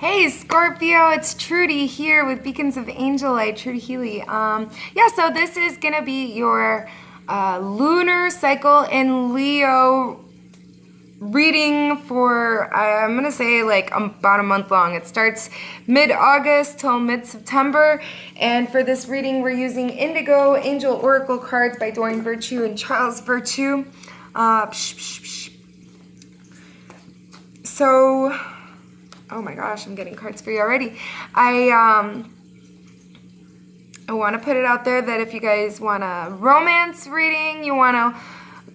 Hey Scorpio, it's Trudy here with Beacons of Angel Light, Trudy Healy. So this is gonna be your lunar cycle in Leo reading for, I'm gonna say like about a month long. It starts mid-August till mid-September. And for this reading, we're using Indigo Angel Oracle cards by Doreen Virtue and Charles Virtue. So, oh my gosh, I'm getting cards for you already. I want to put it out there that if you guys want a romance reading, you want to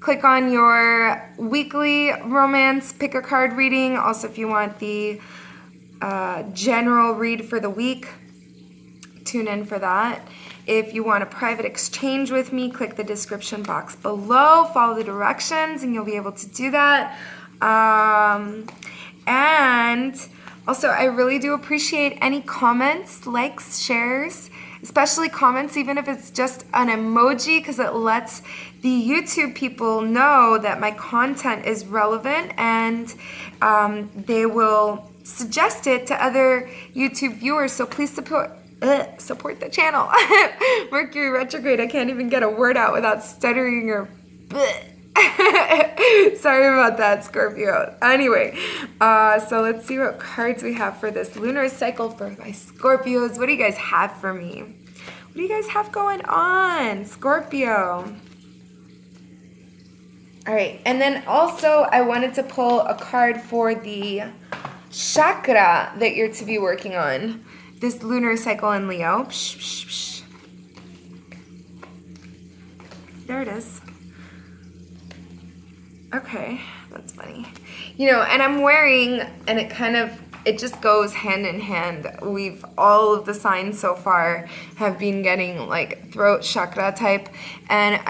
click on your weekly romance, pick a card reading. Also, if you want the general read for the week, tune in for that. If you want a private exchange with me, click the description box below, follow the directions, and you'll be able to do that. And also, I really do appreciate any comments, likes, shares, especially comments, even if it's just an emoji, because it lets the YouTube people know that my content is relevant, and they will suggest it to other YouTube viewers. So please support the channel. Mercury retrograde. I can't even get a word out without stuttering or sorry about that, Scorpio. Anyway, so let's see what cards we have for this lunar cycle for my Scorpios. What do you guys have for me? What do you guys have going on, Scorpio? All right, and then also I wanted to pull a card for the chakra that you're to be working on this lunar cycle in Leo. There it is. Okay, that's funny. You know, and I'm wearing, and it just goes hand in hand. All of the signs so far have been getting like throat chakra type. And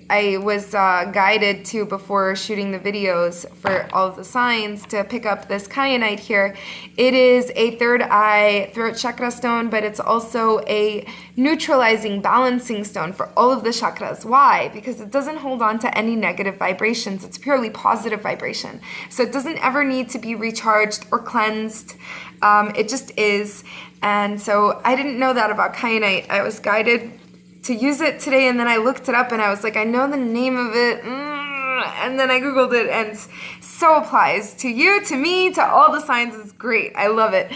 I was guided to, before shooting the videos for all of the signs, to pick up this kyanite here. It is a third eye throat chakra stone, but it's also a neutralizing, balancing stone for all of the chakras. Why? Because it doesn't hold on to any negative vibrations. It's purely positive vibration. So it doesn't ever need to be recharged or cleansed. It just is. And so I didn't know that about kyanite. I was guided to use it today, and then I looked it up and I was like, I know the name of it. And then I Googled it, and so applies to you, to me, to all the signs. It's great. I love it.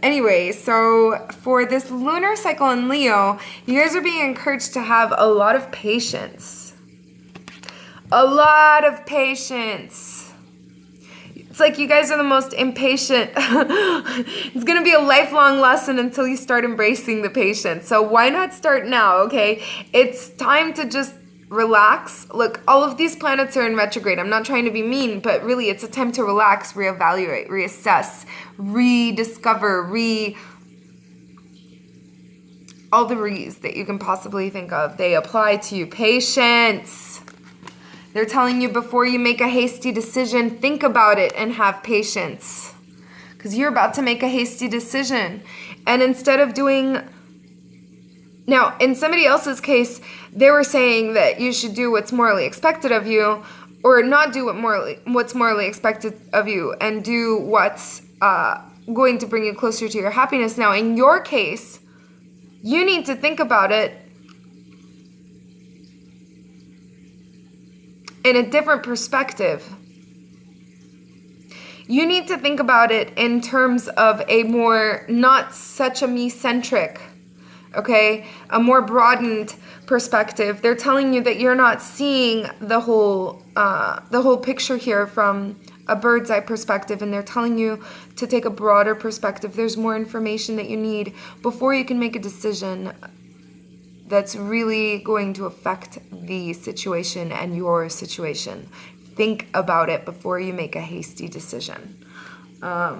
Anyway, so for this lunar cycle in Leo, you guys are being encouraged to have a lot of patience. A lot of patience. It's like you guys are the most impatient. It's going to be a lifelong lesson until you start embracing the patience. So why not start now, okay? It's time to just relax. Look, all of these planets are in retrograde. I'm not trying to be mean, but really it's a time to relax, reevaluate, reassess, rediscover, all the re's that you can possibly think of. They apply to you. Patience. They're telling you, before you make a hasty decision, think about it and have patience. Because you're about to make a hasty decision. And instead of doing... Now, in somebody else's case, they were saying that you should do what's morally expected of you, or not do what's morally expected of you, and do what's going to bring you closer to your happiness. Now, in your case, you need to think about it in a different perspective. You need to think about it in terms of a more, not such a me-centric, okay, a more broadened perspective. They're telling you that you're not seeing the whole picture here from a bird's eye perspective, and they're telling you to take a broader perspective. There's more information that you need before you can make a decision that's really going to affect the situation and your situation. Think about it before you make a hasty decision. All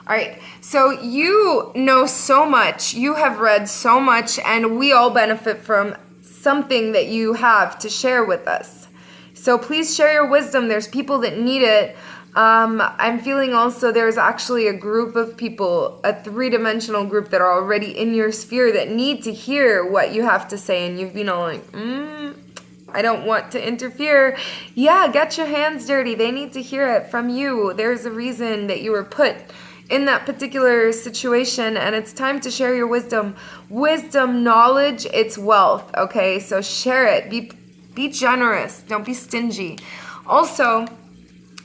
right, so you know so much, you have read so much, and we all benefit from something that you have to share with us. So please share your wisdom. There's people that need it. I'm feeling also there's actually a group of people, a three-dimensional group that are already in your sphere that need to hear what you have to say, and you've been all like, I don't want to interfere. Yeah, get your hands dirty. They need to hear it from you. There's a reason that you were put in that particular situation, and it's time to share your wisdom. Wisdom, knowledge, it's wealth, okay? So share it. Be generous. Don't be stingy. Also,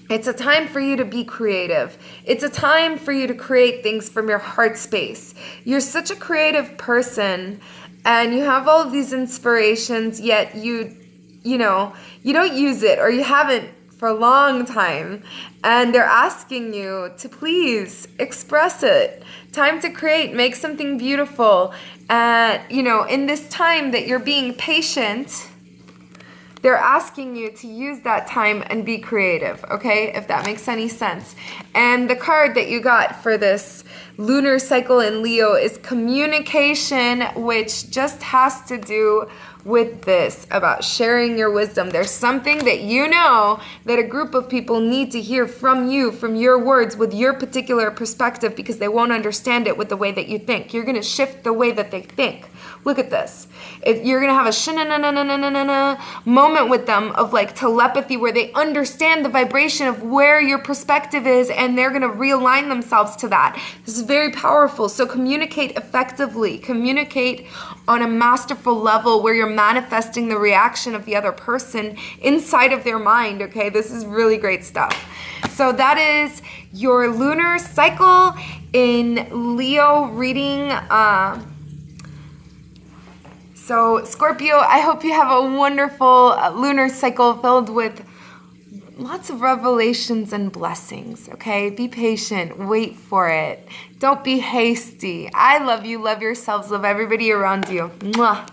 it's a time for you to be creative. It's a time for you to create things from your heart space. You're such a creative person, and you have all of these inspirations, yet you don't use it, or you haven't for a long time, and they're asking you to please express it. Time to create, make something beautiful. And in this time that you're being patient, they're asking you to use that time and be creative, okay? If that makes any sense. And the card that you got for this lunar cycle in Leo is communication, which just has to do with this, about sharing your wisdom. There's something that that a group of people need to hear from you, from your words, with your particular perspective, because they won't understand it with the way that you think. You're going to shift the way that they think. Look at this. You're going to have a sha-na-na-na-na-na-na moment with them of like telepathy, where they understand the vibration of where your perspective is, and they're going to realign themselves to that. This is very powerful. So communicate effectively. Communicate on a masterful level where you're manifesting the reaction of the other person inside of their mind, okay? This is really great stuff. So that is your lunar cycle in Leo reading. So Scorpio, I hope you have a wonderful lunar cycle filled with lots of revelations and blessings, okay? Be patient. Wait for it. Don't be hasty. I love you. Love yourselves. Love everybody around you. Mwah.